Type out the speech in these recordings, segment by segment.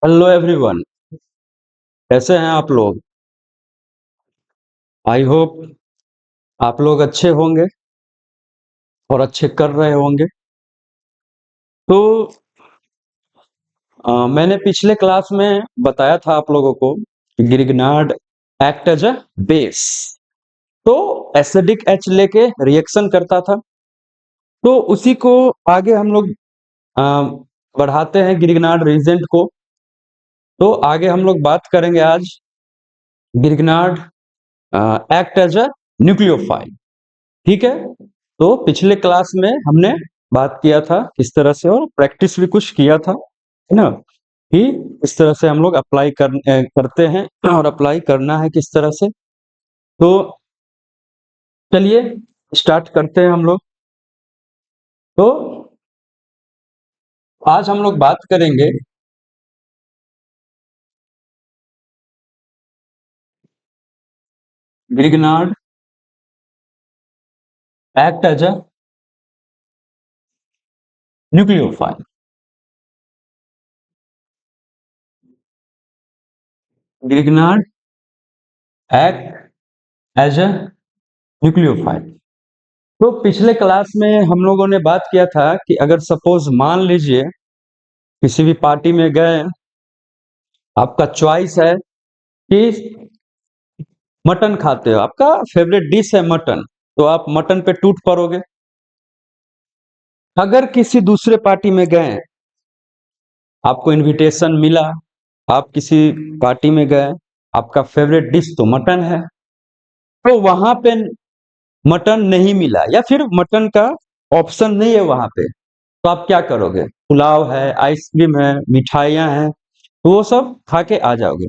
Hello everyone. कैसे हैं आप लोग? आई होप आप लोग अच्छे होंगे और अच्छे कर रहे होंगे। तो मैंने पिछले क्लास में बताया था आप लोगों को कि Grignard act as a base, तो एसिडिक एच लेके रिएक्शन करता था। तो उसी को आगे हम लोग अ, बढ़ाते हैं ग्रिग्नार्ड रीजेंट को। तो आगे हम लोग बात करेंगे आज Grignard act as a nucleophile. ठीक है। तो पिछले क्लास में हमने बात किया था किस तरह से, और प्रैक्टिस भी कुछ किया था, है ना, कि इस तरह से हम लोग करते हैं और अप्लाई करना है किस तरह से। तो चलिए स्टार्ट करते हैं हम लोग। तो आज हम लोग बात करेंगे Grignard act as a nucleophile. Grignard act as a nucleophile. तो पिछले क्लास में हम लोगों ने बात किया था कि अगर सपोज मान लीजिए किसी भी पार्टी में गए, आपका चॉइस है कि मटन खाते हो, आपका फेवरेट डिश है मटन, तो आप मटन पे टूट पड़ोगे। अगर किसी दूसरे पार्टी में गए, आपको इनविटेशन मिला, आप किसी पार्टी में गए, आपका फेवरेट डिश तो मटन है, तो वहां पे मटन नहीं मिला या फिर मटन का ऑप्शन नहीं है वहां पे, तो आप क्या करोगे? पुलाव है, आइसक्रीम है, मिठाइयां हैं, तो वो सब खा के आ जाओगे।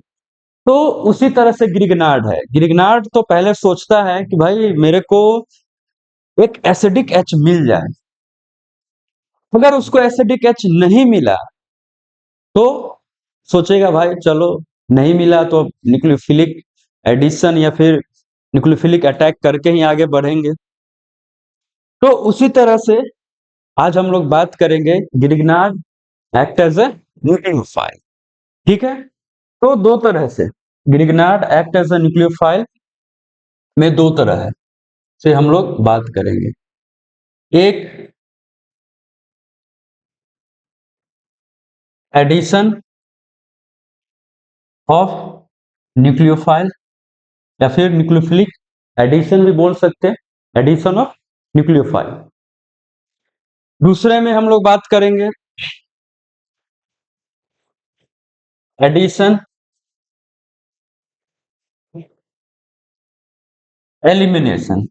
तो उसी तरह से ग्रिग्नार्ड है। ग्रिग्नार्ड तो पहले सोचता है कि भाई मेरे को एक एसिडिक एच मिल जाए। अगर उसको एसिडिक एच नहीं मिला तो सोचेगा भाई चलो, नहीं मिला तो न्यूक्लियोफिलिक एडिशन या फिर न्यूक्लियोफिलिक अटैक करके ही आगे बढ़ेंगे। तो उसी तरह से आज हम लोग बात करेंगे Grignard act as a nucleophile. ठीक है। तो दो तरह से Grignard act as a nucleophile में दो तरह है से हम लोग बात करेंगे। एक एडिशन ऑफ न्यूक्लियोफाइल या फिर न्यूक्लियोफिलिक एडिशन भी बोल सकते हैं, एडिशन ऑफ न्यूक्लियोफाइल। दूसरे में हम लोग बात करेंगे एडिशन एलिमिनेशन।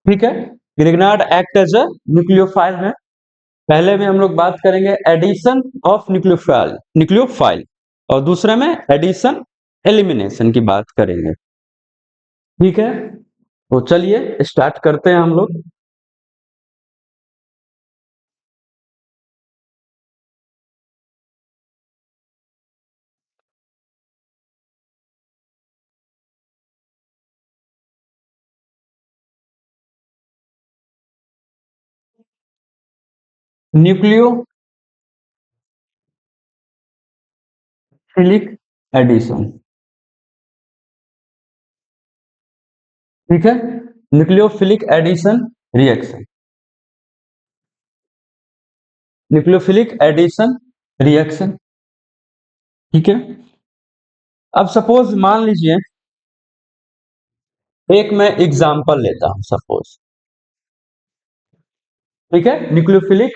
ठीक है। Grignard act as a nucleophile में पहले में हम लोग बात करेंगे एडिशन ऑफ न्यूक्लियोफाइल, और दूसरे में एडिशन एलिमिनेशन की बात करेंगे। ठीक है। तो चलिए स्टार्ट करते हैं हम लोग। Nucleophilic addition. ठीक है। Nucleophilic addition reaction, nucleophilic addition reaction. ठीक है। अब सपोज मान लीजिए, एक मैं एग्जांपल लेता हूं सपोज। ठीक है। न्यूक्लियोफिलिक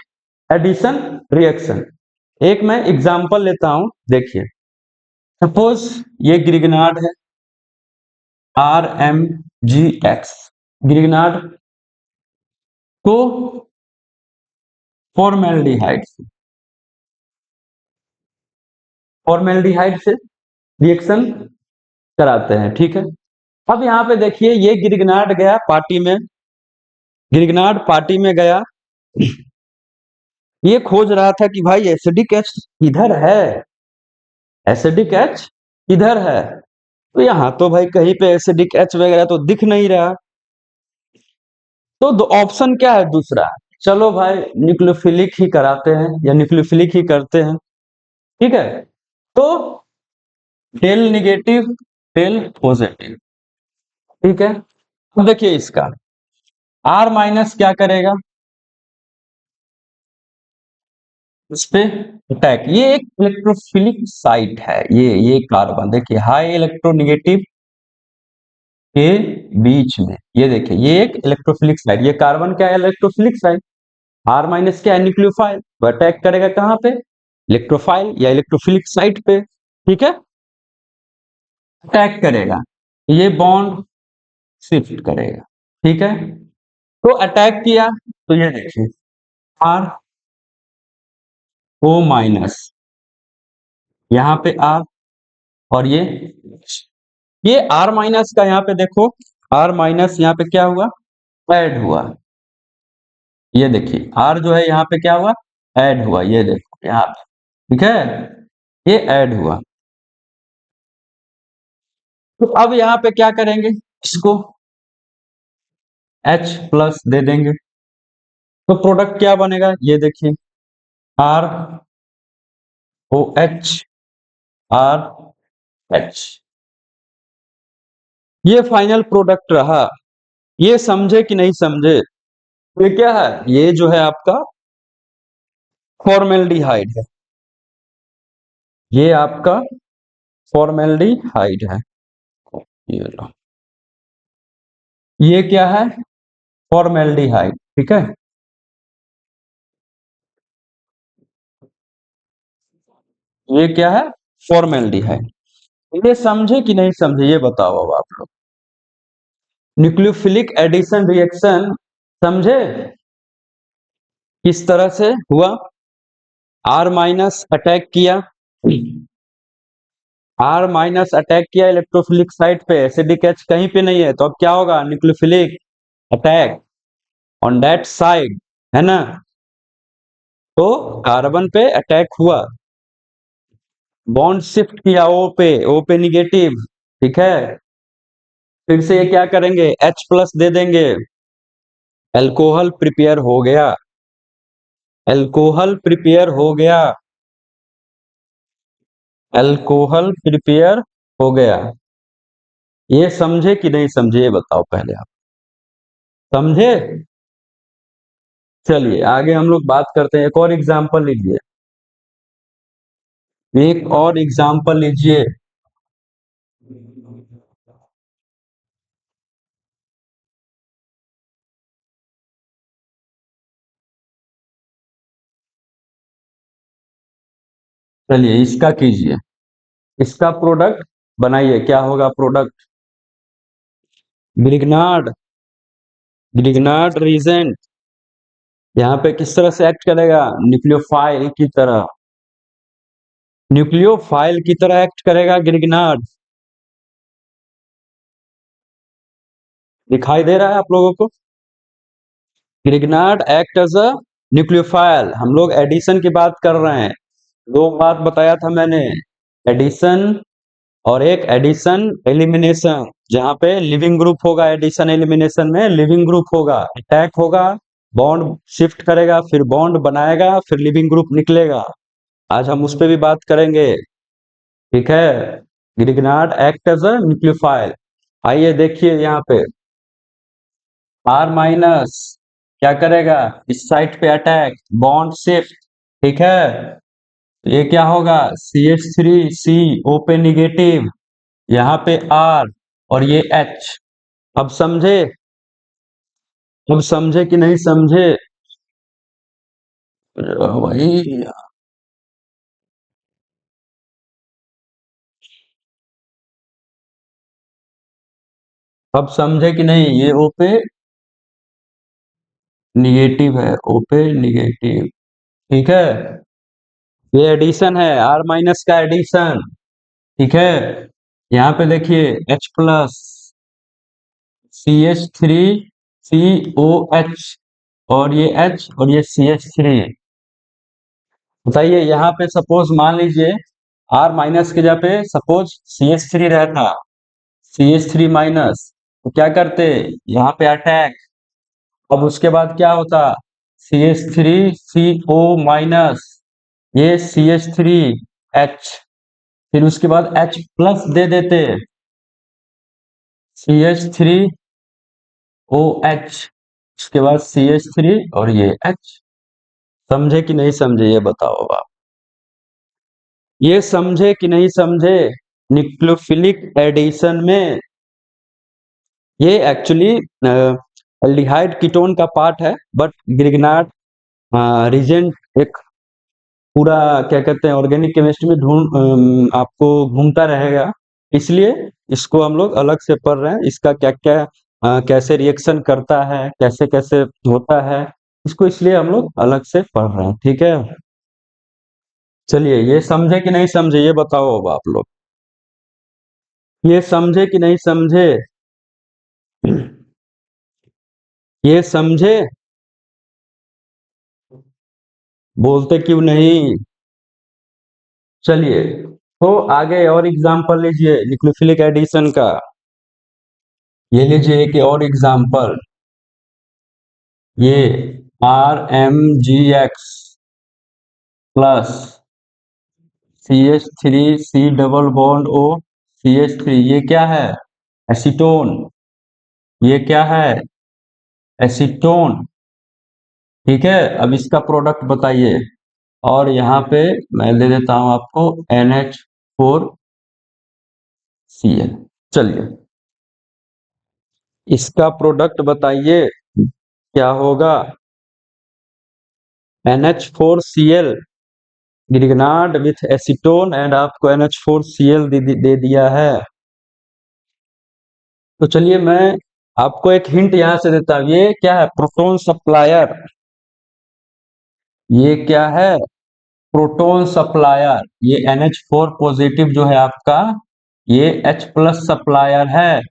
एडिशन रिएक्शन, एक मैं एग्जांपल लेता हूं, देखिए। सपोज ये ग्रिग्नार्ड है, RMGX। ग्रिग्नार्ड को फॉर्मेल्डिहाइड से रिएक्शन कराते हैं। ठीक है। अब यहाँ पे देखिए, ये ग्रिग्नार्ड गया पार्टी में, ग्रिग्नार्ड पार्टी में गया, ये खोज रहा था कि भाई एसिडिक एच किधर है, एसिडिक एच किधर है। तो यहाँ तो भाई कहीं पे एसिडिक एच वगैरह तो दिख नहीं रहा। तो ऑप्शन क्या है दूसरा? चलो भाई न्यूक्लियोफिलिक ही कराते हैं या न्यूक्लियोफिलिक ही करते हैं, ठीक है। तो टेल निगेटिव, टेल पॉजिटिव, ठीक है। अब देखिए इसका R माइनस क्या करेगा उस पे अटैक। ये एक इलेक्ट्रोफिलिक साइट है, ये कार्बन देखिए हाई इलेक्ट्रोनेगेटिव के बीच में, ये देखिए ये एक इलेक्ट्रोफिलिक साइट, ये कार्बन क्या है इलेक्ट्रोफिलिक साइट। R माइनस क्या है न्यूक्लियोफाइल, वो अटैक करेगा कहां पे इलेक्ट्रोफाइल या इलेक्ट्रोफिलिक साइट पे, ठीक है। अटैक करेगा, ये बॉन्ड शिफ्ट करेगा, ठीक है। तो अटैक किया तो ये देखिए R O माइनस, यहाँ पे R और ये R माइनस का यहाँ पे देखो, R माइनस यहाँ पे क्या हुआ ऐड हुआ, ये देखिए R जो है यहाँ पे क्या हुआ ऐड हुआ, ये देखो यहाँ पे, ठीक है, ये ऐड हुआ। तो अब यहाँ पे क्या करेंगे इसको H प्लस दे देंगे, तो प्रोडक्ट क्या बनेगा ये देखिए R O H R H, ये फाइनल प्रोडक्ट रहा। ये समझे कि नहीं समझे, ये क्या है ये जो है आपका फॉर्मेल्डिहाइड है, ये आपका फॉर्मेल्डिहाइड है, ये लो, ये क्या है फॉर्मेल्डिहाइड, ठीक है। ये क्या है फॉर्मेल्डिहाइड, ये समझे कि नहीं समझे ये बताओ अब आप लोग। न्यूक्लियोफिलिक एडिशन रिएक्शन समझे किस तरह से हुआ, R माइनस अटैक किया, R माइनस अटैक किया इलेक्ट्रोफिलिक साइट पे, एसिडिक H कहीं पे नहीं है, तो अब क्या होगा nucleophilic attack on that side, है ना। तो कार्बन पे अटैक हुआ, बॉन्ड शिफ्ट किया O पे निगेटिव, ठीक है। फिर से ये क्या करेंगे H प्लस दे देंगे, अल्कोहल प्रिपेयर हो गया, अल्कोहल प्रिपेयर हो गया, अल्कोहल प्रिपेयर हो गया। ये समझे कि नहीं समझे ये बताओ पहले आप, समझे। चलिए आगे हम लोग बात करते हैं, एक और एग्जांपल लीजिए, एक और एग्जांपल लीजिए। चलिए इसका कीजिए, इसका प्रोडक्ट बनाइए, क्या होगा प्रोडक्ट ग्रिग्नार्ड, ग्रिग्नार्ड रीजेंट यहाँ पे किस तरह से एक्ट करेगा न्यूक्लियोफाइल की तरह, न्यूक्लियोफाइल की तरह एक्ट करेगा ग्रिग्नार्ड, दिखाई दे रहा है आप लोगों को। Grignard act as a nucleophile, हम लोग एडिशन की बात कर रहे हैं, दो बात बताया था मैंने, एडिशन और एक एडिशन एलिमिनेशन, जहां पे लिविंग ग्रुप होगा, एडिशन एलिमिनेशन में लिविंग ग्रुप होगा, अटैक होगा, बॉन्ड शिफ्ट करेगा, फिर बॉन्ड बनाएगा, फिर लिविंग ग्रुप निकलेगा, आज हम उस पर भी बात करेंगे, ठीक है। Grignard act as a nucleophile, आइए देखिए यहाँ पे R माइनस क्या करेगा इस साइट पे अटैक, बॉन्ड शिफ्ट, ठीक है। ये क्या होगा CH3C O पे निगेटिव, यहाँ पे R और ये H, अब समझे, अब समझे कि नहीं समझे भाई, अब समझे कि नहीं, ये O पे निगेटिव है, O पे निगेटिव, ठीक है। ये एडिशन है R माइनस का एडिशन, ठीक है। यहाँ पे देखिए H प्लस CH3COH और ये H और ये CH3, बताइए यहाँ पे सपोज मान लीजिए R माइनस के जगह पे सपोज CH3 रहता, CH3 माइनस, तो क्या करते यहाँ पे अटैक, अब उसके बाद क्या होता CH3CO-, ये CH3H, फिर उसके बाद H+ दे देते, CH3OH, उसके बाद CH3 और ये H। समझे कि नहीं समझे ये बताओ आप। ये समझे कि नहीं समझे। न्यूक्लियोफिलिक एडिशन में ये एक्चुअली एल्डिहाइड कीटोन का पार्ट है, बट ग्रिग्नार्ड रीजेंट एक पूरा क्या कहते हैं ऑर्गेनिक केमिस्ट्री में आपको घूमता रहेगा, इसलिए इसको हम लोग अलग से पढ़ रहे हैं। इसका क्या क्या कैसे रिएक्शन करता है, कैसे कैसे होता है, इसको इसलिए हम लोग अलग से पढ़ रहे हैं, ठीक है। चलिए, ये समझे कि नहीं समझे ये बताओ अब आप लोग। ये समझे कि नहीं समझे, ये समझे, बोलते क्यों नहीं। चलिए, तो आगे और एग्जांपल लीजिए न्यूक्लियोफिलिक एडिशन का। ये लीजिए एक और एग्जांपल, ये RMgX plus CH3C double bond O CH3, ये क्या है, एसीटोन। ये क्या है, एसीटोन, ठीक है। अब इसका प्रोडक्ट बताइए, और यहाँ पे मैं दे देता हूं आपको NH4Cl। चलिए, इसका प्रोडक्ट बताइए क्या होगा। NH4Cl Grignard with acetone and आपको NH4Cl दे दिया है। तो चलिए, मैं आपको एक हिंट यहां से देता हूं, ये क्या है, प्रोटॉन सप्लायर। ये क्या है, प्रोटॉन सप्लायर। ये NH4 पॉजिटिव जो है आपका, ये H+ सप्लायर है।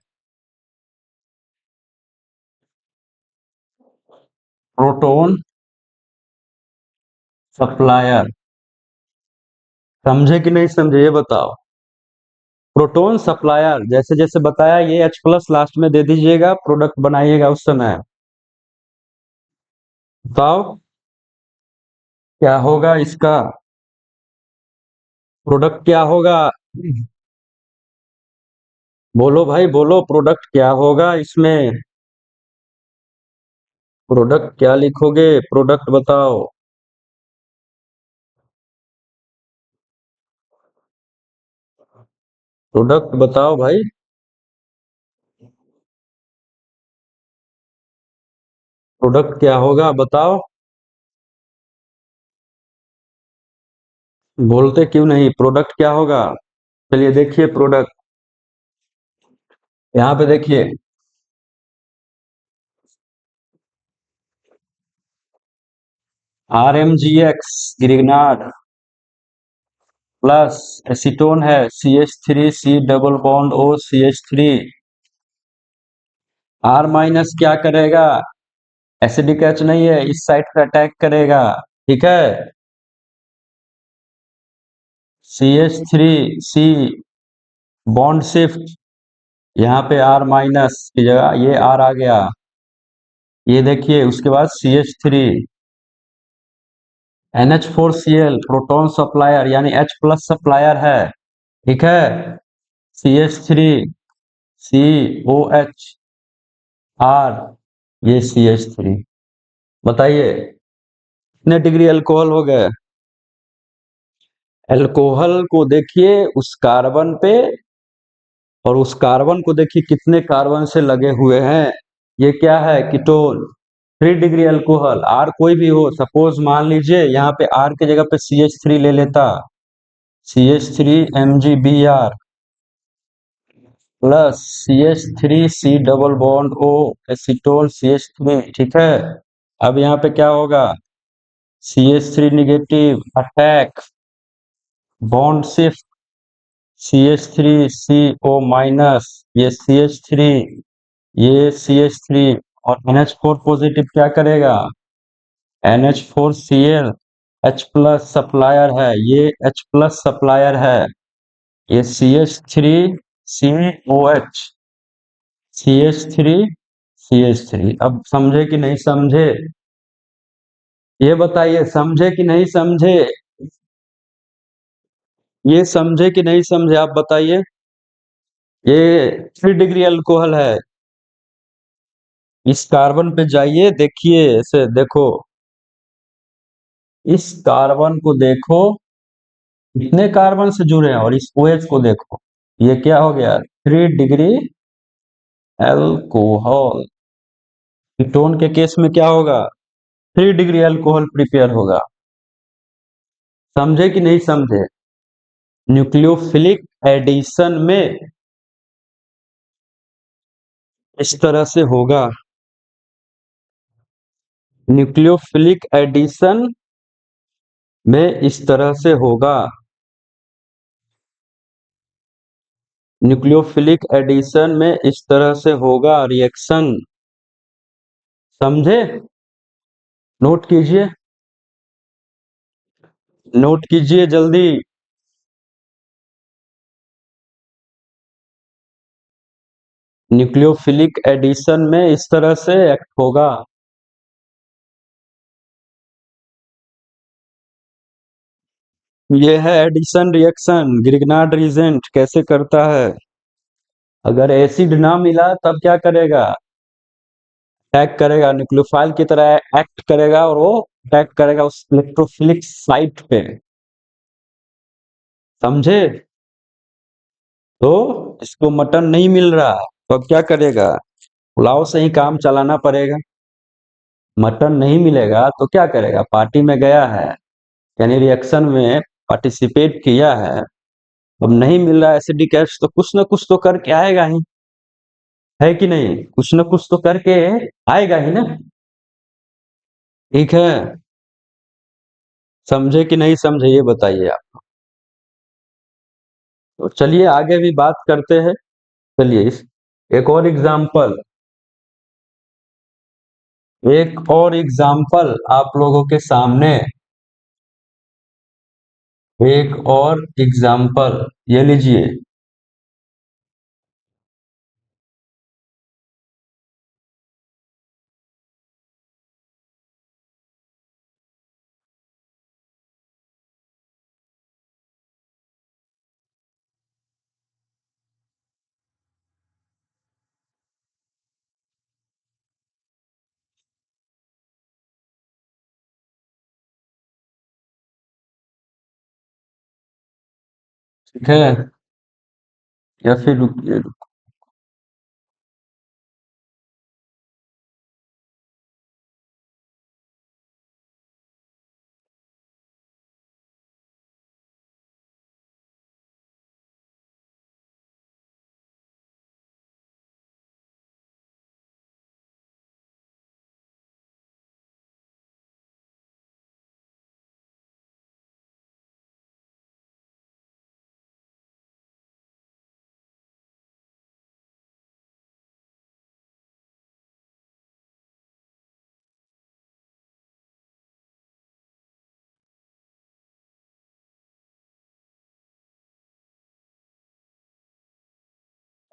प्रोटॉन सप्लायर, समझे कि नहीं समझे ये बताओ। प्रोटॉन सप्लायर, जैसे जैसे बताया, ये H+ लास्ट में दे दीजिएगा, प्रोडक्ट बनाइएगा उस समय। बताओ क्या होगा इसका, प्रोडक्ट क्या होगा। बोलो भाई बोलो, प्रोडक्ट क्या होगा इसमें, प्रोडक्ट क्या लिखोगे, प्रोडक्ट बताओ। प्रोडक्ट बताओ भाई। प्रोडक्ट क्या होगा बताओ। बोलते क्यों नहीं, प्रोडक्ट क्या होगा। चलिए देखिए प्रोडक्ट, यहाँ पे देखिए, RMgX ग्रिग्नार्ड प्लस एसीटोन है CH3C double bond O CH3। R- क्या करेगा, एसिडिक H नहीं है, इस साइड पे अटैक करेगा, ठीक है। CH3C बॉन्ड शिफ्ट, यहाँ पे R- की जगह ये R आ गया, ये देखिए। उसके बाद CH3 NH4Cl प्रोटॉन सप्लायर यानी H+ सप्लायर है, ठीक है। CH3COH R, ये CH3। बताइए कितने डिग्री अल्कोहल हो गए। अल्कोहल को देखिए उस कार्बन पे, और उस कार्बन को देखिए कितने कार्बन से लगे हुए हैं। ये क्या है, कीटोन। 3 डिग्री अल्कोहल, आर कोई भी हो, सपोज मान लीजिए यहाँ पे आर की जगह पे CH3 ले लेता, CH3MgBr plus CH3C double bond O acetone CH3, ठीक है। अब यहाँ पे क्या होगा, CH3 negative attack, bond shift, CH3CO-, ये CH3, ये CH3, और NH4 पॉजिटिव क्या करेगा, NH4Cl H+ सप्लायर है, ये H+ सप्लायर है, ये CH3COH CH3 CH3। अब समझे कि नहीं समझे। ये बताइए, समझे कि नहीं समझे? ये समझे कि नहीं समझे, आप बताइए। ये 3 डिग्री अल्कोहल है। इस कार्बन पे जाइए, देखिए, ऐसे देखो, इस कार्बन को देखो, कितने कार्बन से जुड़े हैं, और इस OH को देखो, ये क्या हो गया? 3 डिग्री अल्कोहल। कीटोन के केस में क्या होगा? 3 डिग्री अल्कोहल प्रिपेयर होगा। समझे कि नहीं समझे? न्यूक्लियोफिलिक एडिशन में इस तरह से होगा। न्यूक्लियोफिलिक एडिशन में इस तरह से होगा। न्यूक्लियोफिलिक एडिशन में इस तरह से होगा रिएक्शन। समझे? नोट कीजिए, नोट कीजिए जल्दी। न्यूक्लियोफिलिक एडिशन में इस तरह से एक्ट होगा। ये है एडिशन रिएक्शन। ग्रिग्नार्ड रीजेंट कैसे करता है? अगर एसिड ना मिला तब क्या करेगा? अटैक करेगा, न्यूक्लियोफाइल की तरह एक्ट करेगा, और वो अटैक करेगा उस इलेक्ट्रोफिलिक साइट पे। समझे? तो इसको मटन नहीं मिल रहा, तो अब क्या करेगा? पुलाव से ही काम चलाना पड़ेगा। मटन नहीं मिलेगा तो क्या करेगा? पार्टी में गया है, यानी रिएक्शन में पार्टिसिपेट किया है, अब नहीं मिल रहा एसिडिक एसिड, तो कुछ ना कुछ तो करके आएगा ही, है कि नहीं? कुछ ना कुछ तो करके आएगा ही ना। ठीक है, समझे कि नहीं समझे, ये बताइए आप। तो चलिए आगे भी बात करते हैं। चलिए एक और एग्जाम्पल, एक और एग्जाम्पल आप लोगों के सामने, एक और एग्जाम्पल ये लीजिए। ठीक है, या फिर रुकिए।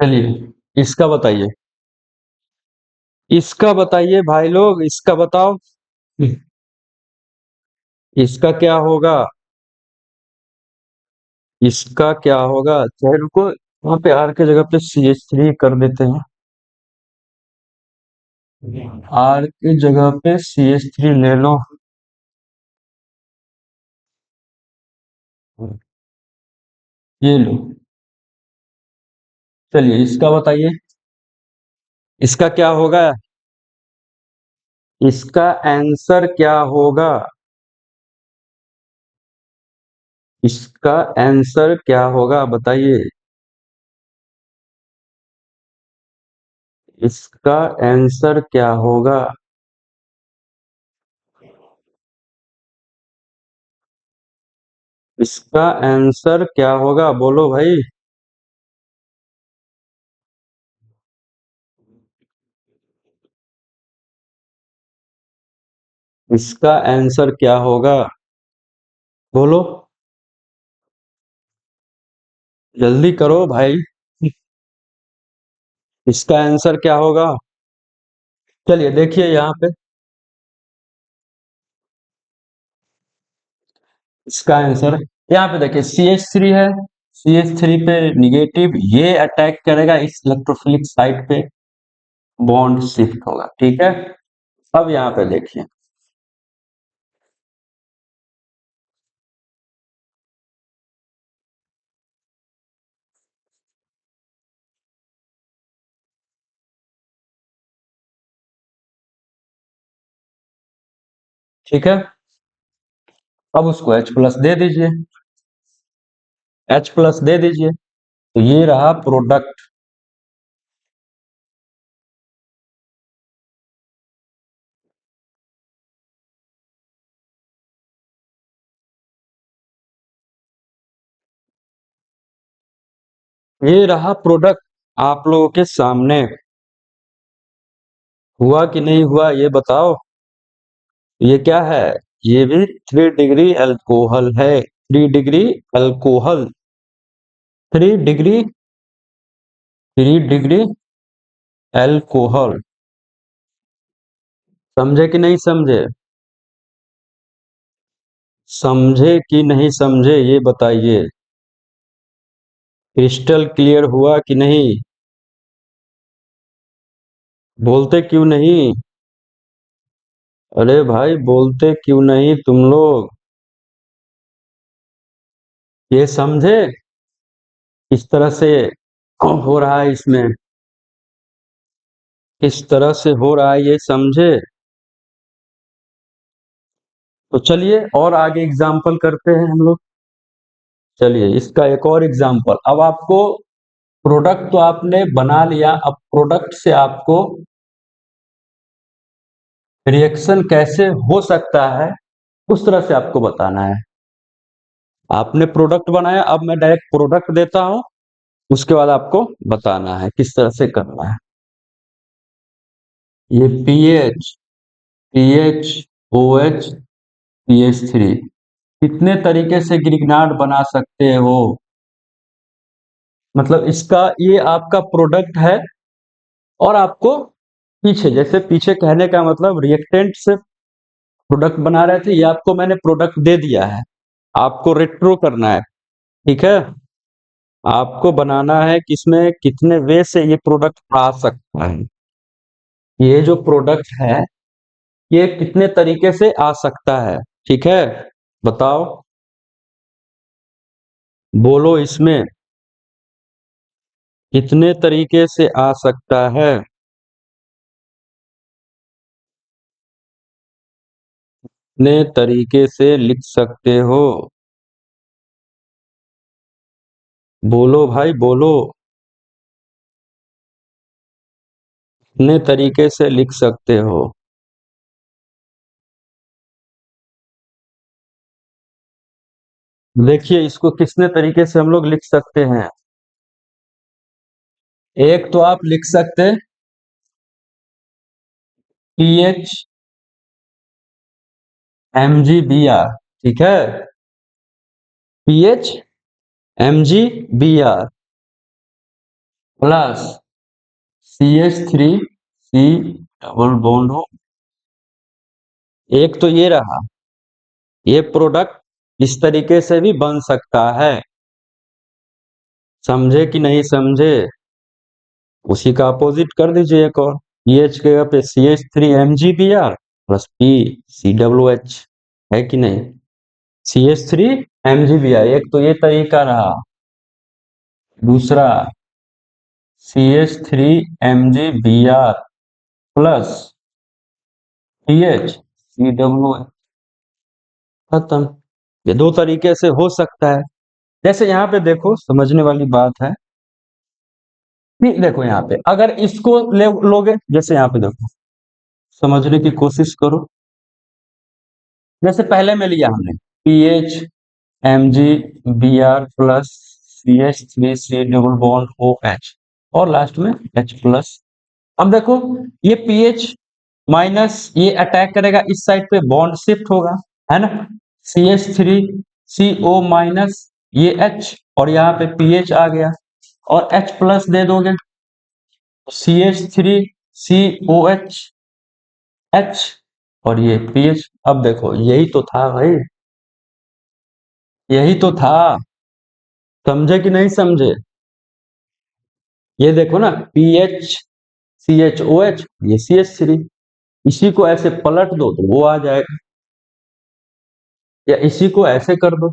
चलिए इसका बताइए, इसका बताइए भाई लोग, इसका बताओ। इसका क्या होगा? इसका क्या होगा? चाहे रुको, वहां पे आर के जगह पे CH3 कर देते हैं। आर की जगह पे CH3 ले लो। ये लो। चलिए इसका बताइए, इसका क्या होगा? इसका आंसर क्या होगा? इसका आंसर क्या होगा बताइए? इसका आंसर क्या होगा? इसका आंसर क्या होगा, बोलो भाई। इसका आंसर क्या होगा, बोलो, जल्दी करो भाई। इसका आंसर क्या होगा? चलिए देखिए यहाँ पे, इसका आंसर यहाँ पे देखिए CH3 है, CH3 पे निगेटिव, ये अटैक करेगा इस इलेक्ट्रोफिलिक साइट पे, बॉन्ड शिफ्ट होगा। ठीक है, अब यहाँ पे देखिए, ठीक है, अब उसको H प्लस दे दीजिए, H प्लस दे दीजिए, तो ये रहा प्रोडक्ट। ये रहा प्रोडक्ट आप लोगों के सामने। हुआ कि नहीं हुआ ये बताओ। ये क्या है, ये भी 3 डिग्री अल्कोहल है, 3 degree alcohol, 3 degree, 3 degree alcohol. समझे कि नहीं समझे, समझे कि नहीं समझे ये बताइए। क्रिस्टल क्लियर हुआ कि नहीं, बोलते क्यों नहीं, अरे भाई बोलते क्यों नहीं तुम लोग। ये समझे किस तरह से हो रहा है इसमें, किस तरह से हो रहा है ये समझे। तो चलिए और आगे एग्जाम्पल करते हैं हम लोग। चलिए इसका एक और एग्जाम्पल, अब आपको प्रोडक्ट तो आपने बना लिया, अब प्रोडक्ट से आपको रिएक्शन कैसे हो सकता है उस तरह से आपको बताना है। आपने प्रोडक्ट बनाया, अब मैं डायरेक्ट प्रोडक्ट देता हूं, उसके बाद आपको बताना है किस तरह से करना है। ये पीएच, पीएच, OH, CH3 कितने तरीके से ग्रिग्नार्ड बना सकते हो, मतलब इसका ये आपका प्रोडक्ट है, और आपको पीछे, जैसे पीछे कहने का मतलब रिएक्टेंट से प्रोडक्ट बना रहे थे, ये आपको मैंने प्रोडक्ट दे दिया है, आपको रेट्रो करना है। ठीक है, आपको बनाना है कि इसमें कितने वे से ये प्रोडक्ट आ सकता है, ये जो प्रोडक्ट है ये कितने तरीके से आ सकता है। ठीक है, बताओ, बोलो इसमें कितने तरीके से आ सकता है। कितने तरीके से लिख सकते हो, बोलो भाई बोलो, कितने तरीके से लिख सकते हो। देखिए इसको कितने तरीके से हम लोग लिख सकते हैं। एक तो आप लिख सकते PH MgBr, ठीक है, PH MgBr plus CH3C double bond हो। एक तो ये रहा, ये प्रोडक्ट इस तरीके से भी बन सकता है, समझे कि नहीं समझे। उसी का अपोजिट कर दीजिए एक और, पीएच के जगह पे CH3MgBr प्लस PCOOH, है कि नहीं, CH3MgBr, एक तो ये तरीका रहा। दूसरा CH3MgBr प्लस PHCOOH, खत्म। ये दो तरीके से हो सकता है। जैसे यहाँ पे देखो समझने वाली बात है कि देखो यहाँ पे अगर इसको ले लोगे, जैसे यहाँ पे देखो समझने की कोशिश करो, जैसे पहले में लिया हमने PHMgBr plus CH3C double bond OH और लास्ट में H प्लस। अब देखो ये पीएच माइनस ये अटैक करेगा इस साइड पे, बॉन्ड शिफ्ट होगा, है ना, CH3CO माइनस ये H, और यहाँ पे पीएच आ गया, और H प्लस दे दोगे, CH3COH H, और ये पीएच। अब देखो यही तो था भाई, यही तो था। समझे कि नहीं समझे? ये देखो ना, PHCHOH, ये CH3। इसी को ऐसे पलट दो तो वो आ जाएगा, या इसी को ऐसे कर दो,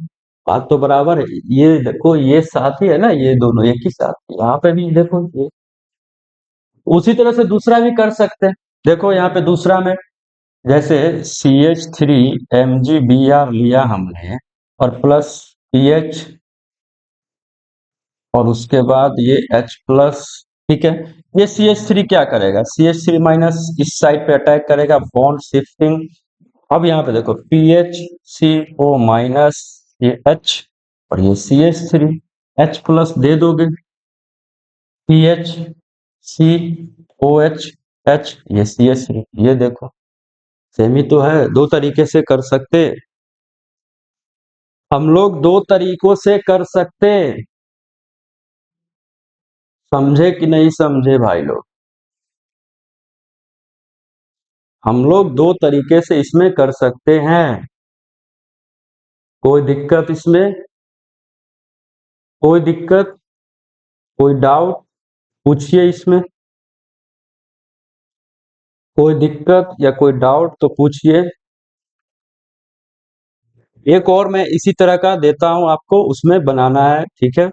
बात तो बराबर है। ये देखो, ये साथ ही है ना, ये दोनों एक ही साथ, यहाँ पे भी देखो ये। उसी तरह से दूसरा भी कर सकते हैं। देखो यहाँ पे दूसरा में, जैसे CH3MgBr लिया हमने, और प्लस PH, और उसके बाद ये H+, ठीक है। ये CH3 क्या करेगा, CH3 माइनस इस साइड पे अटैक करेगा, बॉन्ड शिफ्टिंग। अब यहाँ पे देखो, PHCO माइनस, ये H, और ये CH3, H+ दे दोगे, PHCOH, ये CH3, ये देखो सेम ही तो है, दो तरीके से कर सकते। हम लोग दो तरीकों से कर सकते। समझे कि नहीं समझे भाई लोग? हम लोग दो तरीके से इसमें कर सकते हैं। कोई दिक्कत इसमें? कोई दिक्कत, कोई डाउट पूछिए इसमें। कोई दिक्कत या कोई डाउट तो पूछिए। एक और मैं इसी तरह का देता हूं आपको, उसमें बनाना है, ठीक है।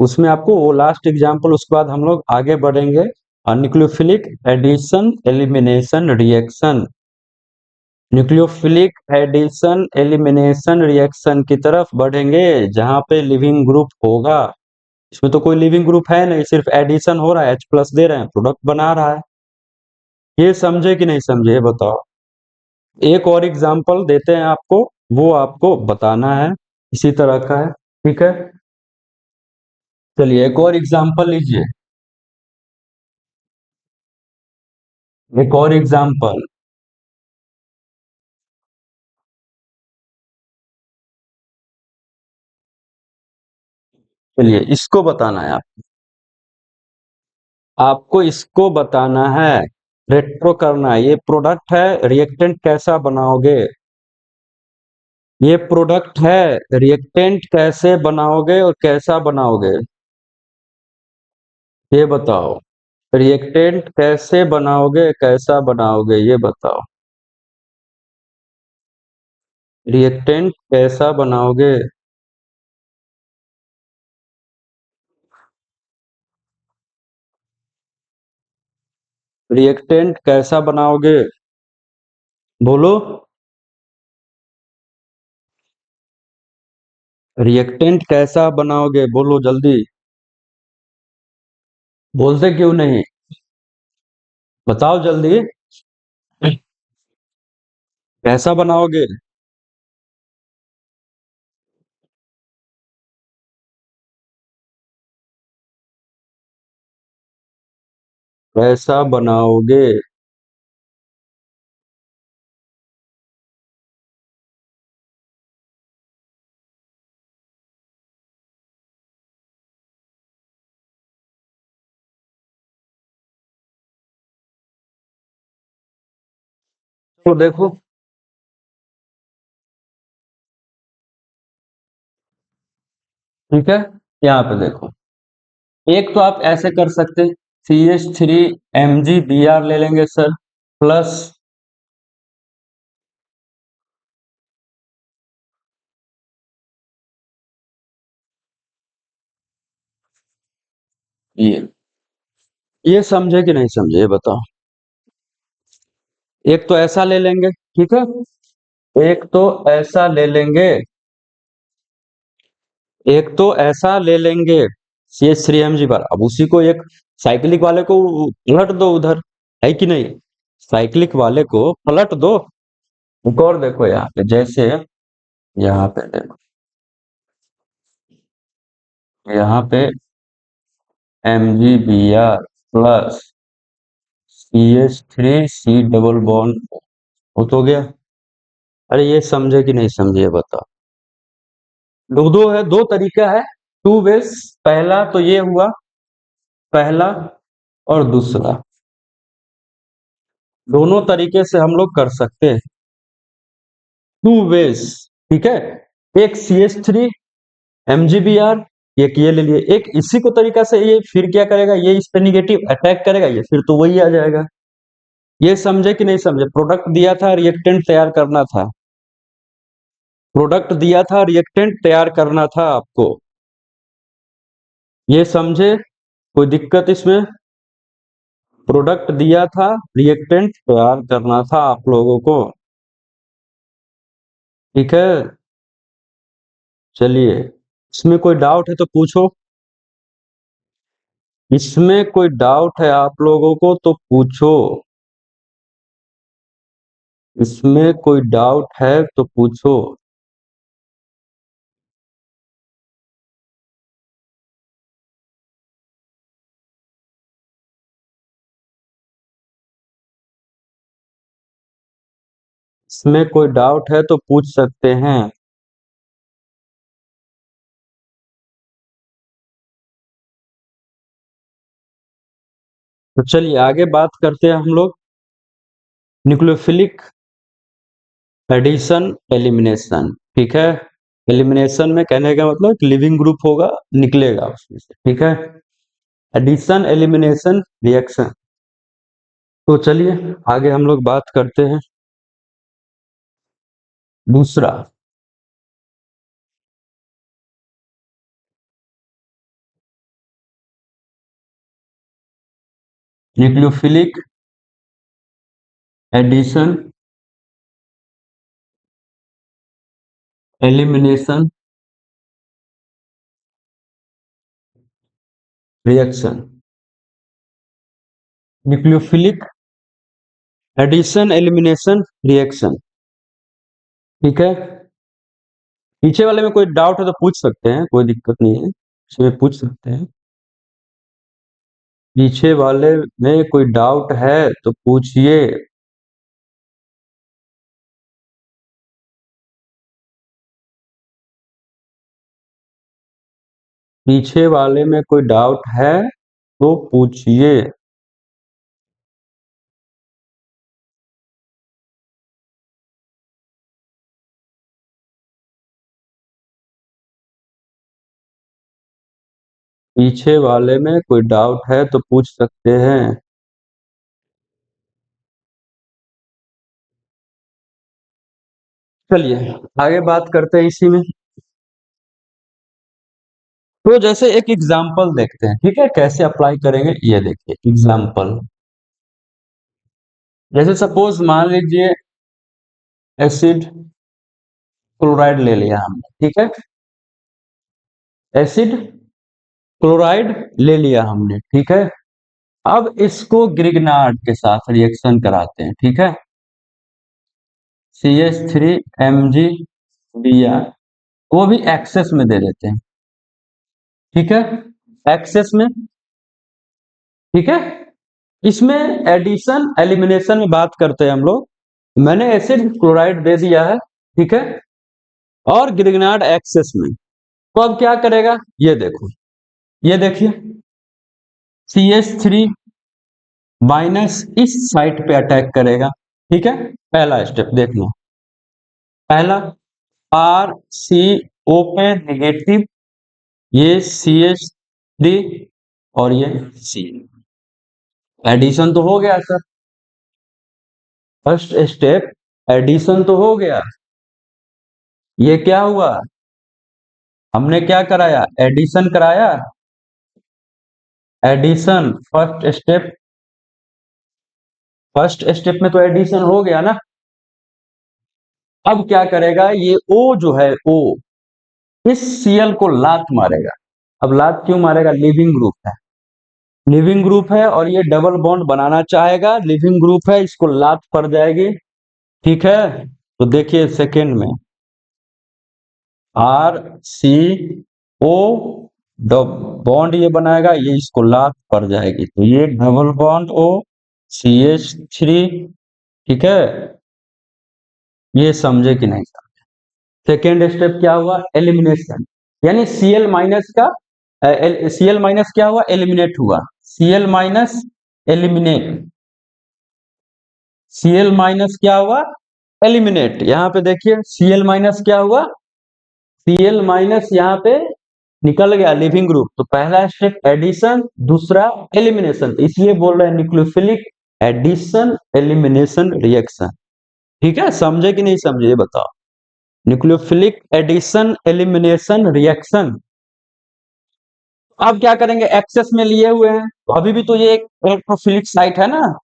उसमें आपको वो लास्ट एग्जांपल, उसके बाद हम लोग आगे बढ़ेंगे। Nucleophilic addition elimination reaction, nucleophilic addition elimination reaction की तरफ बढ़ेंगे, जहां पे लिविंग ग्रुप होगा। इसमें तो कोई लिविंग ग्रुप है नहीं, सिर्फ एडिशन हो रहा है, H+ दे रहे हैं, प्रोडक्ट बना रहा है। ये समझे कि नहीं समझे, ये बताओ। एक और एग्जांपल देते हैं आपको, वो आपको बताना है, इसी तरह का है, ठीक है। चलिए एक और एग्जांपल लीजिए, एक और एग्जांपल। चलिए इसको बताना है आपको इसको बताना है, रेट्रो करना है। ये प्रोडक्ट है, रिएक्टेंट कैसा बनाओगे? ये प्रोडक्ट है, रिएक्टेंट कैसे बनाओगे और कैसा बनाओगे, ये बताओ। रिएक्टेंट कैसे बनाओगे, कैसा बनाओगे, ये बताओ। रिएक्टेंट कैसा बनाओगे? रिएक्टेंट कैसा बनाओगे, बोलो। रिएक्टेंट कैसा बनाओगे, बोलो जल्दी। बोलते क्यों नहीं? बताओ जल्दी। कैसा बनाओगे? कैसा बनाओगे? तो देखो, ठीक है, यहाँ पे देखो। एक तो आप ऐसे कर सकते, CH3MgBr ले लेंगे सर, प्लस ये समझे कि नहीं समझे, ये बताओ। एक तो ऐसा ले लेंगे, ठीक है। एक तो ऐसा ले लेंगे, एक तो ऐसा ले लेंगे, CH3MgBr। अब उसी को एक साइक्लिक वाले को पलट दो उधर, है कि नहीं? साइक्लिक वाले को पलट दो। एक और देखो यहाँ पे, जैसे यहाँ पे देखो, यहाँ पे MgBr plus CH3C double bond, हो तो गया। अरे ये समझे कि नहीं समझे, ये बताओ। दो दो है, दो तरीका है, टू वेज। पहला तो ये हुआ, पहला, और दूसरा, दोनों तरीके से हम लोग कर सकते हैं, टू वेज, ठीक है। एक CH3 MgBr, एक ये ले लिए, एक इसी को तरीका से ये फिर क्या करेगा, ये इस पे निगेटिव अटैक करेगा, ये फिर तो वही आ जाएगा। ये समझे कि नहीं समझे? प्रोडक्ट दिया था, रिएक्टेंट तैयार करना था। प्रोडक्ट दिया था, रिएक्टेंट तैयार करना था आपको। ये समझे? कोई दिक्कत इसमें? प्रोडक्ट दिया था, रिएक्टेंट तैयार करना था आप लोगों को। ठीक है, चलिए, इसमें कोई डाउट है तो पूछो। इसमें कोई डाउट है आप लोगों को तो पूछो। इसमें कोई डाउट है तो पूछो। इसमें कोई डाउट है तो पूछ सकते हैं। तो चलिए आगे बात करते हैं हम लोग न्यूक्लियोफिलिक एडिशन एलिमिनेशन। ठीक है, एलिमिनेशन में कहने का मतलब लिविंग ग्रुप होगा, निकलेगा उसमें से। ठीक है, एडिशन एलिमिनेशन रिएक्शन। तो चलिए आगे हम लोग बात करते हैं। दूसरा, nucleophilic addition elimination reaction. Nucleophilic addition elimination reaction. ठीक है, पीछे वाले में कोई डाउट है तो पूछ सकते हैं, कोई दिक्कत नहीं है, इसमें पूछ सकते हैं। पीछे वाले में कोई डाउट है तो पूछिए। पीछे वाले में कोई डाउट है तो पूछिए। पीछे वाले में कोई डाउट है तो पूछ सकते हैं। चलिए आगे बात करते हैं इसी में। तो जैसे एक एग्जाम्पल देखते हैं, ठीक है, कैसे अप्लाई करेंगे ये देखिए एग्जाम्पल। जैसे सपोज मान लीजिए एसिड क्लोराइड ले लिया हमने। ठीक है, एसिड क्लोराइड ले लिया हमने। ठीक है, अब इसको ग्रिग्नार्ड के साथ रिएक्शन कराते हैं। ठीक है, CH3 Mg Br, वो भी एक्सेस में दे देते हैं। ठीक है, एक्सेस में। ठीक है, इसमें एडिशन एलिमिनेशन में बात करते हैं हम लोग। मैंने एसिड क्लोराइड दे दिया है। ठीक है, और ग्रिग्नार्ड एक्सेस में। तो अब क्या करेगा ये देखो, ये देखिए CH3 माइनस इस साइट पे अटैक करेगा। ठीक है, पहला स्टेप देख लो। पहला RCO पे निगेटिव, ये CH3 और ये C। एडिशन तो हो गया सर, फर्स्ट स्टेप एडिशन तो हो गया। ये क्या हुआ, हमने क्या कराया, एडिशन कराया। Addition first step, first step में तो एडिशन हो गया ना। अब क्या करेगा ये O जो है, O इस Cl को लात मारेगा। अब लात क्यों मारेगा, लिविंग ग्रुप है, लिविंग ग्रुप है और ये डबल बॉन्ड बनाना चाहेगा, लिविंग ग्रुप है, इसको लात पड़ जाएगी। ठीक है, तो देखिए सेकेंड में RCO बॉन्ड ये बनाएगा, ये इसको लात पड़ जाएगी, तो ये डबल बॉन्ड O CH3। ठीक है, ये समझे कि नहीं समझे? सेकेंड स्टेप क्या हुआ, एलिमिनेशन, यानी Cl माइनस का Cl माइनस क्या हुआ, एलिमिनेट हुआ। Cl minus eliminate, Cl minus क्या हुआ, एलिमिनेट। यहां पे देखिए Cl माइनस क्या हुआ, Cl माइनस यहाँ पे निकल गया लिविंग ग्रुप, तो पहला स्टेप एडिशन, दूसरा एलिमिनेशन, इसलिए बोल रहे हैं न्यूक्लियोफिलिक एडिशन एलिमिनेशन रिएक्शन। ठीक है, समझे कि नहीं समझे ये बताओ। Nucleophilic addition elimination reaction. अब क्या करेंगे, एक्सेस में लिए हुए हैं तो अभी भी तो ये एक इलेक्ट्रोफिलिक साइट है ना,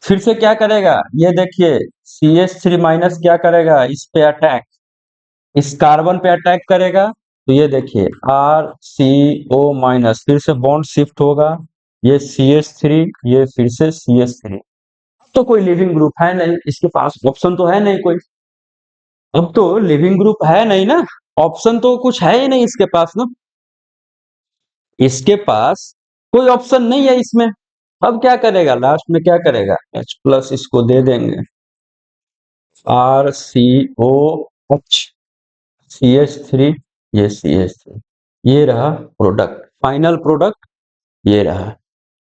फिर से क्या करेगा, ये देखिए CH3 माइनस क्या करेगा, इस पे अटैक, इस कार्बन पे अटैक करेगा, तो ये देखिए RCO माइनस, फिर से बॉन्ड शिफ्ट होगा, ये CH3, ये फिर से CH3। तो कोई लिविंग ग्रुप है नहीं इसके पास, ऑप्शन तो है नहीं कोई, अब तो लिविंग ग्रुप है नहीं ना, ऑप्शन तो कुछ है ही नहीं इसके पास ना, इसके पास कोई ऑप्शन नहीं है इसमें। अब क्या करेगा, लास्ट में क्या करेगा, H प्लस इसको दे देंगे, RCOH, CH3, ये CH3, ये रहा प्रोडक्ट, फाइनल प्रोडक्ट ये रहा।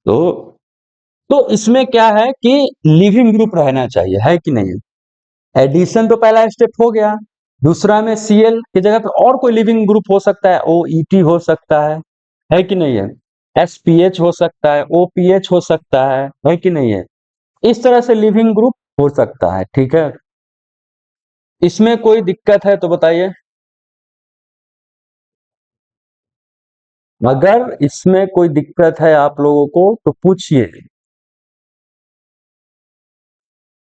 तो इसमें क्या है कि लिविंग ग्रुप रहना चाहिए, है कि नहीं। एडिशन तो पहला स्टेप हो गया, दूसरा में Cl की जगह पे और कोई लिविंग ग्रुप हो सकता है, OET हो सकता है कि नहीं है, SPH हो सकता है, OPH हो सकता है कि नहीं है, इस तरह से लिविंग ग्रुप हो सकता है। ठीक है, इसमें कोई दिक्कत है तो बताइए, अगर इसमें कोई दिक्कत है आप लोगों को तो पूछिए,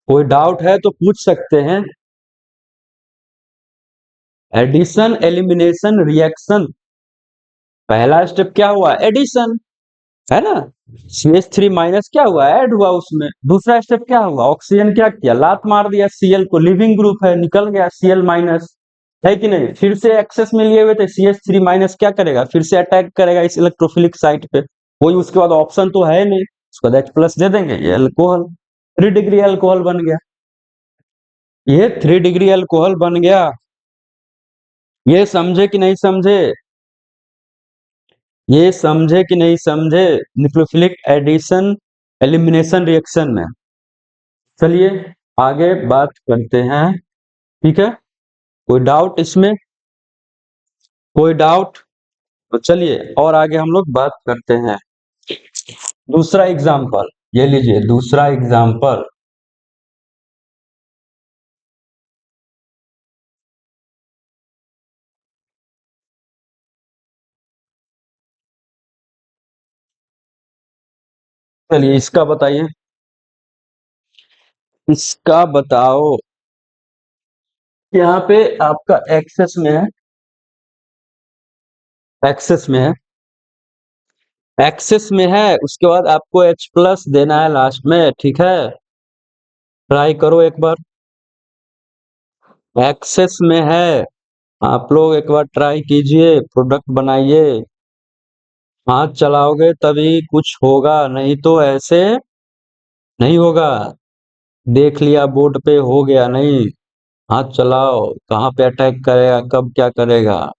कोई डाउट है तो पूछ सकते हैं। एडिशन एलिमिनेशन रिएक्शन, पहला स्टेप क्या हुआ, एडिशन, है ना, CH3 माइनस क्या हुआ, ऐड हुआ उसमें, दूसरा स्टेप क्या हुआ, ऑक्सीजन क्या किया, लात मार दिया Cl को, लिविंग ग्रुप है, निकल गया Cl माइनस, है कि नहीं, फिर से एक्सेस में लिए हुए थे, CH3 माइनस क्या करेगा, फिर से अटैक करेगा इस इलेक्ट्रोफिलिक साइट पे, कोई उसके बाद ऑप्शन तो है नहीं, उसके बाद H प्लस दे देंगे, ये अल्कोहल, 3 डिग्री अल्कोहल बन गया, ये 3 डिग्री अल्कोहल बन गया। ये समझे कि नहीं समझे, ये समझे कि नहीं समझे, न्यूक्लियोफिलिक एडिशन एलिमिनेशन रिएक्शन में। चलिए आगे बात करते हैं, ठीक है, कोई डाउट इसमें, कोई डाउट, तो चलिए और आगे हम लोग बात करते हैं। दूसरा एग्जाम्पल, ये लीजिए दूसरा एग्जाम्पल, चलिए इसका बताइए, इसका बताओ, यहाँ पे आपका एक्सेस में है, एक्सेस में है, एक्सेस में है, उसके बाद आपको H प्लस देना है लास्ट में, ठीक है, ट्राई करो एक बार, एक्सेस में है, आप लोग एक बार ट्राई कीजिए, प्रोडक्ट बनाइए, हाथ चलाओगे तभी कुछ होगा, नहीं तो ऐसे नहीं होगा, देख लिया बोर्ड पे हो गया नहीं, हाथ चलाओ, कहाँ पे अटैक करेगा, कब क्या करेगा,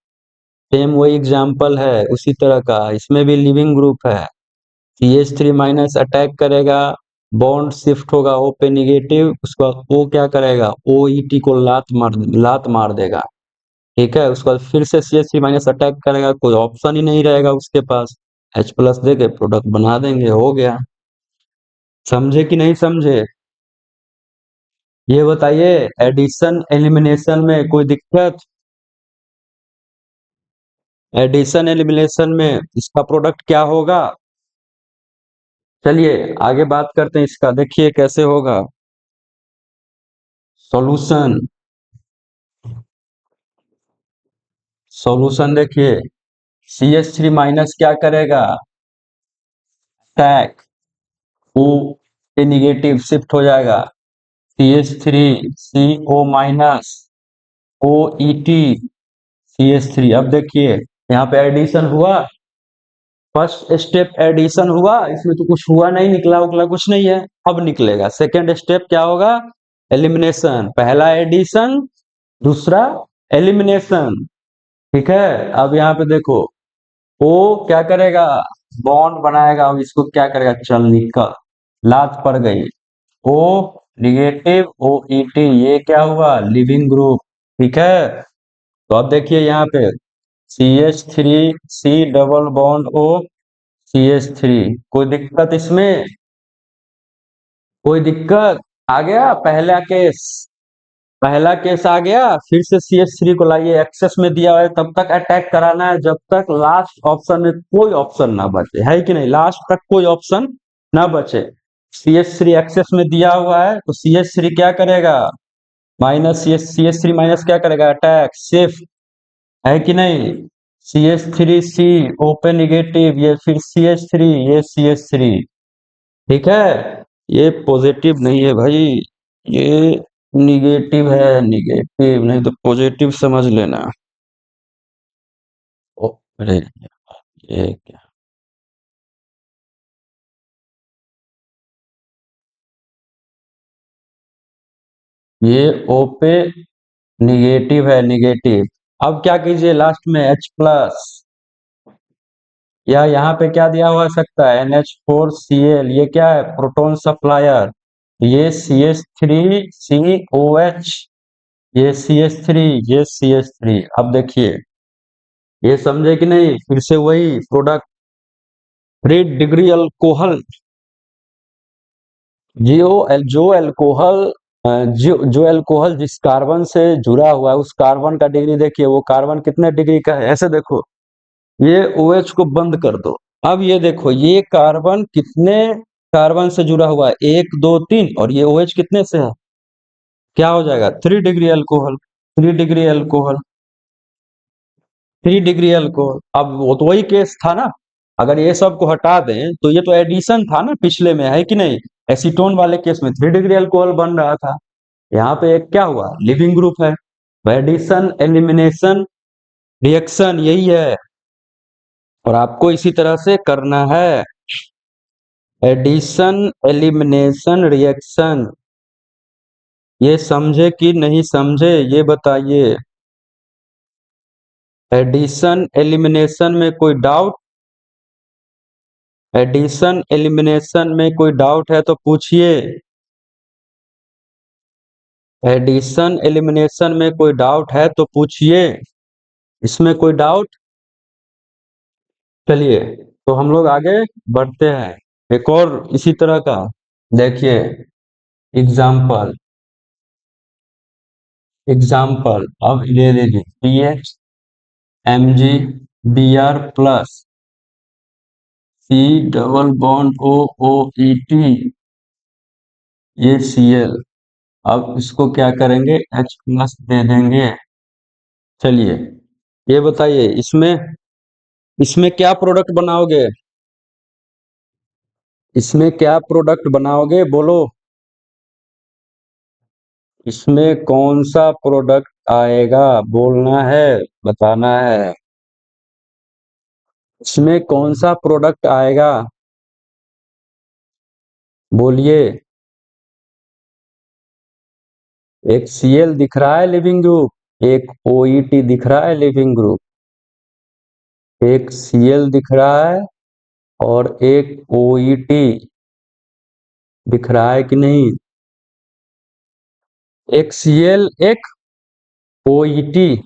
सेम वही एग्जाम्पल है उसी तरह का, इसमें भी लिविंग ग्रुप है, CH3 माइनस अटैक करेगा, बॉन्ड शिफ्ट होगा O पे निगेटिव, उसके बाद O क्या करेगा, OET को लात मार देगा, ठीक है, उसके बाद फिर से CH3 माइनस अटैक करेगा, कोई ऑप्शन ही नहीं रहेगा उसके पास, H प्लस देके प्रोडक्ट बना देंगे, हो गया। समझे कि नहीं समझे, ये बताइए, एडिशन एलिमिनेशन में कोई दिक्कत, एडिशन एलिमिनेशन में इसका प्रोडक्ट क्या होगा। चलिए आगे बात करते हैं इसका, देखिए कैसे होगा सॉल्यूशन, सॉल्यूशन देखिए, CH3 माइनस क्या करेगा, अटैक, O पे निगेटिव शिफ्ट हो जाएगा, CH3 CO minus, OET, CH3, अब देखिए यहाँ पे एडिशन हुआ, फर्स्ट स्टेप एडिशन हुआ, इसमें तो कुछ हुआ नहीं, निकला उकला कुछ नहीं है, अब निकलेगा सेकेंड स्टेप क्या होगा, एलिमिनेशन, पहला एडिशन, दूसरा एलिमिनेशन, ठीक है। अब यहाँ पे देखो ओ क्या करेगा, बॉन्ड बनाएगा, अब इसको क्या करेगा, चल निकल, लात पड़ गई, ओ निगेटिव, OET, ये क्या हुआ, लिविंग ग्रुप, ठीक है, तो अब देखिए यहाँ पे CH3 C double bond O CH3, कोई दिक्कत इसमें? कोई दिक्कत? आ गया पहला केस आ गया। फिर से CH3 को लाइए, एक्सेस में दिया हुआ है, तब तक अटैक कराना है जब तक लास्ट ऑप्शन में कोई ऑप्शन ना बचे, है कि नहीं? लास्ट तक कोई ऑप्शन ना बचे। CH3 एक्सेस में दिया हुआ है तो CH3 क्या करेगा? माइनस CH3 माइनस क्या करेगा? अटैक शिफ्ट, है कि नहीं? CH3C ओपन निगेटिव, ये फिर CH3, ये CH3, ठीक है। ये पॉजिटिव नहीं है भाई, ये निगेटिव है, निगेटिव नहीं तो पॉजिटिव समझ लेना। अरे ये क्या, ये O पे निगेटिव है, निगेटिव। अब क्या कीजिए, लास्ट में H+, या यहाँ पे क्या दिया हुआ सकता है? NH4Cl, ये क्या है? Proton supplier. ये CH3COH, ये CH3, ये CH3। अब देखिए, ये समझे कि नहीं? फिर से वही प्रोडक्ट, 3 डिग्री अल्कोहल, जो अल्कोहल, जो अल्कोहल जिस कार्बन से जुड़ा हुआ है, उस कार्बन का डिग्री देखिए, वो कार्बन कितने डिग्री का है? ऐसे देखो, ये OH को बंद कर दो। अब ये देखो, ये कार्बन कितने कार्बन से जुड़ा हुआ है? 1 2 3, और ये OH कितने से है? क्या हो जाएगा? 3 degree alcohol, 3 degree alcohol, 3 degree alcohol. अब वो तो वही केस था ना, अगर ये सब को हटा दें तो ये तो एडिशन था ना पिछले में, है कि नहीं? एसीटोन वाले केस में 3 डिग्री अल्कोहल बन रहा था, यहाँ पे एक क्या हुआ? लिविंग ग्रुप है। एडिशन एलिमिनेशन रिएक्शन यही है, और आपको इसी तरह से करना है। एडिशन एलिमिनेशन रिएक्शन, ये समझे कि नहीं समझे, ये बताइए। एडिशन एलिमिनेशन में कोई डाउट? एडिशन एलिमिनेशन में कोई डाउट है तो पूछिए। एडिशन एलिमिनेशन में कोई डाउट है तो पूछिए, इसमें कोई डाउट? चलिए, तो हम लोग आगे बढ़ते हैं। एक और इसी तरह का देखिए एग्जाम्पल, अब ले लीजिए PHMgBr+ C double bond OOET, ये Cl। अब इसको क्या करेंगे? H+ दे देंगे। चलिए, ये बताइए, इसमें क्या प्रोडक्ट बनाओगे? इसमें क्या प्रोडक्ट बनाओगे, बोलो। इसमें कौन सा प्रोडक्ट आएगा? बोलना है, बताना है। इसमें कौन सा प्रोडक्ट आएगा? बोलिए। एक Cl दिख रहा है लिविंग ग्रुप, एक OET दिख रहा है लिविंग ग्रुप, एक Cl दिख रहा है और एक OET दिख रहा है कि नहीं? एक Cl, एक OET।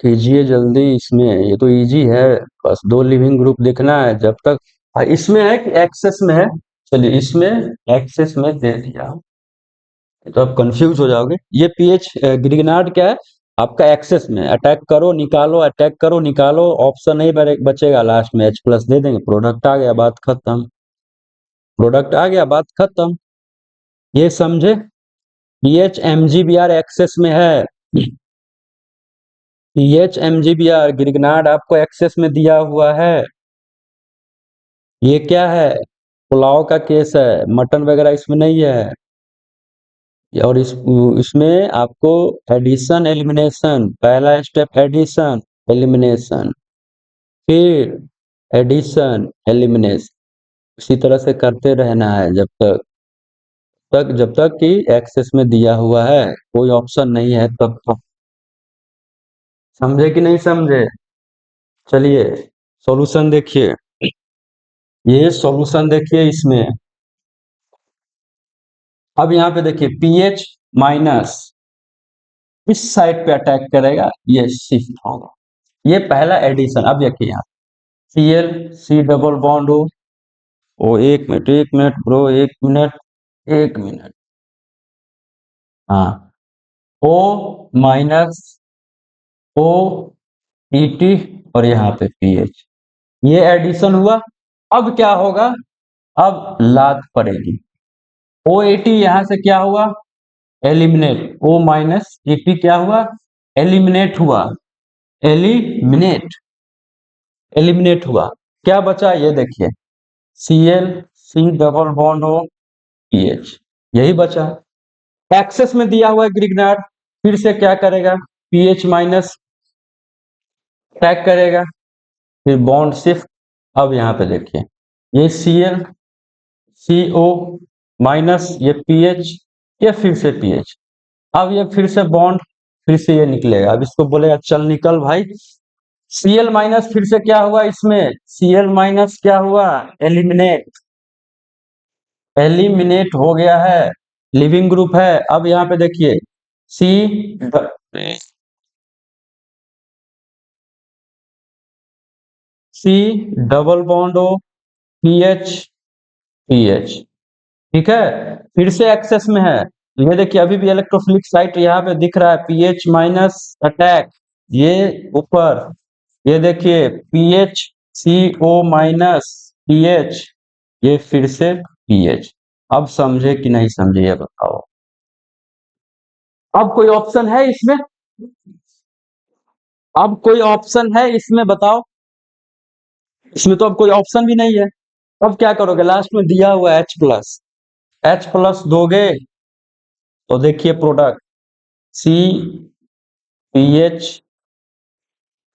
कीजिए जल्दी, इसमें ये तो इजी है, बस 2 लिविंग ग्रुप देखना है जब तक। इसमें है कि एक्सेस में है? चलिए, इसमें एक्सेस में दे दिया तो आप कंफ्यूज हो जाओगे। ये पीएच ग्रिगनार्ड क्या है? आपका एक्सेस में, अटैक करो निकालो, अटैक करो निकालो, ऑप्शन नहीं बचेगा, लास्ट में H+ दे देंगे, प्रोडक्ट आ गया, बात खत्म। प्रोडक्ट आ गया, बात खत्म। ये समझे? PHMgBr एक्सेस में है, PHMgBr ग्रिगनार्ड आपको एक्सेस में दिया हुआ है। ये क्या है? पुलाव का केस है, मटन वगैरह इसमें नहीं है। और इसमें आपको एडिशन एलिमिनेशन, पहला स्टेप एडिशन एलिमिनेशन, फिर एडिशन एलिमिनेशन, इसी तरह से करते रहना है जब तक कि एक्सेस में दिया हुआ है, कोई ऑप्शन नहीं है तब तक। समझे कि नहीं समझे? चलिए, सॉल्यूशन देखिए, ये सॉल्यूशन देखिए इसमें। अब यहाँ पे देखिए, पीएच माइनस इस साइड पे अटैक करेगा, ये शिफ्ट होगा। ये पहला एडिशन। अब देखिए यहाँ Cl C double bond O एक मिनट ब्रो, एक मिनट, हाँ, O माइनस O ET और यहाँ पे पीएच, ये एडिशन हुआ। अब क्या होगा, अब लात पड़ेगी। OAT यहां से क्या हुआ, एलिमिनेट, O माइनस ET क्या हुआ, एलिमिनेट हुआ, एलिमिनेट एलिमिनेट हुआ। क्या बचा, ये देखिए Cl C double bond O pH, यही बचा। एक्सेस में दिया हुआ है ग्रिग्नार्ड, फिर से क्या करेगा, पीएच माइनस अटैक करेगा, फिर बॉन्ड शिफ्ट। अब यहाँ पे देखिए ये Cl CO माइनस ये पीएच, ये फिर से पीएच, अब ये फिर से बॉन्ड, फिर से ये निकलेगा। अब इसको बोलेगा चल निकल भाई। Cl माइनस फिर से क्या हुआ इसमें, Cl माइनस क्या हुआ, एलिमिनेट, एलिमिनेट हो गया है, लिविंग ग्रुप है। अब यहाँ पे देखिए C double bond O PH PH, ठीक है, फिर से एक्सेस में है। ये देखिए अभी भी इलेक्ट्रोफिलिक साइट यहाँ पे दिख रहा है, पीएच माइनस अटैक, ये ऊपर, ये देखिए पीएच CO माइनस पीएच, ये फिर से पीएच। अब समझे कि नहीं समझे ये बताओ। अब कोई ऑप्शन है इसमें, अब कोई ऑप्शन है इसमें बताओ, इसमें तो अब कोई ऑप्शन भी नहीं है। अब क्या करोगे, लास्ट में दिया हुआ H प्लस दोगे तो देखिए product C PH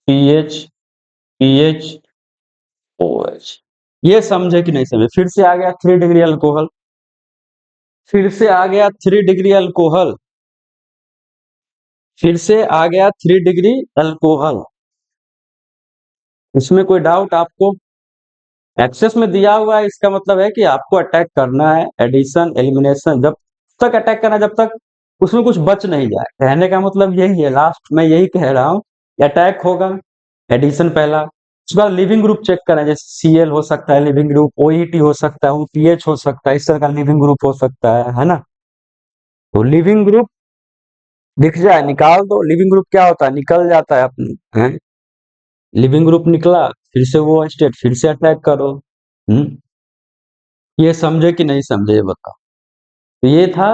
PH PH OH, ये समझे कि नहीं समझे। फिर से आ गया 3 डिग्री अल्कोहल, फिर से आ गया 3 डिग्री अल्कोहल, फिर से आ गया 3 डिग्री अल्कोहल। इसमें कोई डाउट आपको, एक्सेस में दिया हुआ है, इसका मतलब है कि आपको अटैक करना है, एडिशन एलिमिनेशन, जब तक अटैक करना, जब तक उसमें कुछ बच नहीं जाए। कहने का मतलब यही है, लास्ट में यही कह रहा हूँ, अटैक होगा, एडिशन पहला, उसके बाद लिविंग ग्रुप चेक करें, जैसे Cl हो सकता है लिविंग ग्रुप, OET हो सकता है, OPH हो सकता है, इस तरह का लिविंग ग्रुप हो सकता है ना। तो लिविंग ग्रुप दिख जाए निकाल दो, लिविंग ग्रुप क्या होता है, निकल जाता है अपनी है, लिविंग ग्रुप निकला, फिर से वो स्टेट, फिर से अटैक करो। ये समझे कि नहीं समझे ये बताओ। तो ये था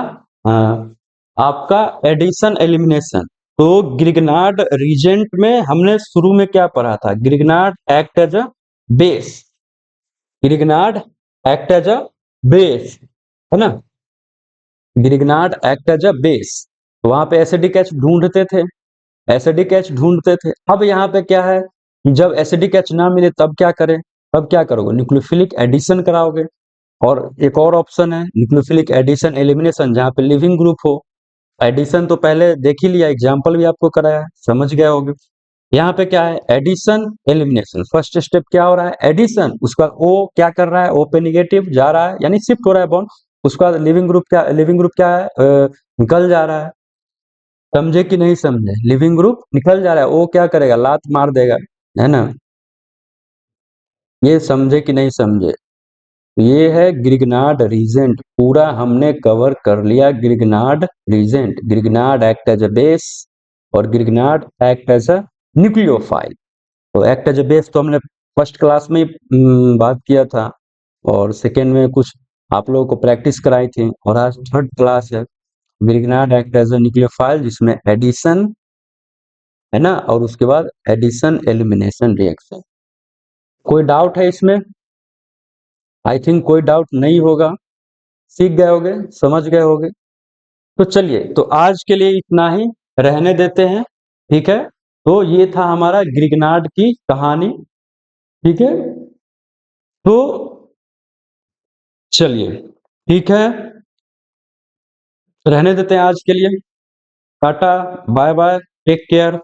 आपका एडिशन एलिमिनेशन। तो ग्रिग्नार्ड रीजेंट में हमने शुरू में क्या पढ़ा था, Grignard act as a base, Grignard act as a base, है ना, Grignard act as a base. वहां पे एसिडिक एच ढूंढते थे, एसिडिक एच ढूंढते थे। अब यहाँ पे क्या है, जब एसिडिक एच ना मिले तब क्या करें, तब क्या करोगे, न्यूक्लियोफिलिक एडिशन कराओगे। और एक और ऑप्शन है न्यूक्लियोफिलिक एडिशन एलिमिनेशन, जहाँ पे लिविंग ग्रुप हो। एडिशन तो पहले देख ही लिया, एग्जाम्पल भी आपको कराया, समझ गए होगे। यहाँ पे क्या है, एडिशन एलिमिनेशन, फर्स्ट स्टेप क्या हो रहा है, एडिशन, उसका O क्या कर रहा है, O पे निगेटिव जा रहा है, यानी शिफ्ट हो रहा है बॉन्ड। उसका लिविंग ग्रुप क्या है, निकल जा रहा है। समझे कि नहीं समझे, लिविंग ग्रुप निकल जा रहा है, O क्या करेगा, लात मार देगा, है ना। ये समझे कि नहीं समझे। ये है ग्रिग्नार्ड रीजेंट, पूरा हमने कवर कर लिया। Grignard reagent, Grignard act as a base और Grignard act as a nucleophile. तो एक्ट एज अ बेस तो हमने फर्स्ट क्लास में बात किया था, और सेकेंड में कुछ आप लोगों को प्रैक्टिस कराई थी, और आज थर्ड क्लास है Grignard act as a nucleophile, जिसमें एडिशन है ना, और उसके बाद एडिशन एलिमिनेशन रिएक्शन। कोई डाउट है इसमें, आई थिंक कोई डाउट नहीं होगा, सीख गए होगे, समझ गए होगे। तो चलिए, तो आज के लिए इतना ही रहने देते हैं, ठीक है। तो ये था हमारा ग्रिग्नार्ड की कहानी, ठीक है। तो चलिए, ठीक है, रहने देते हैं आज के लिए। Tata, bye bye, take care.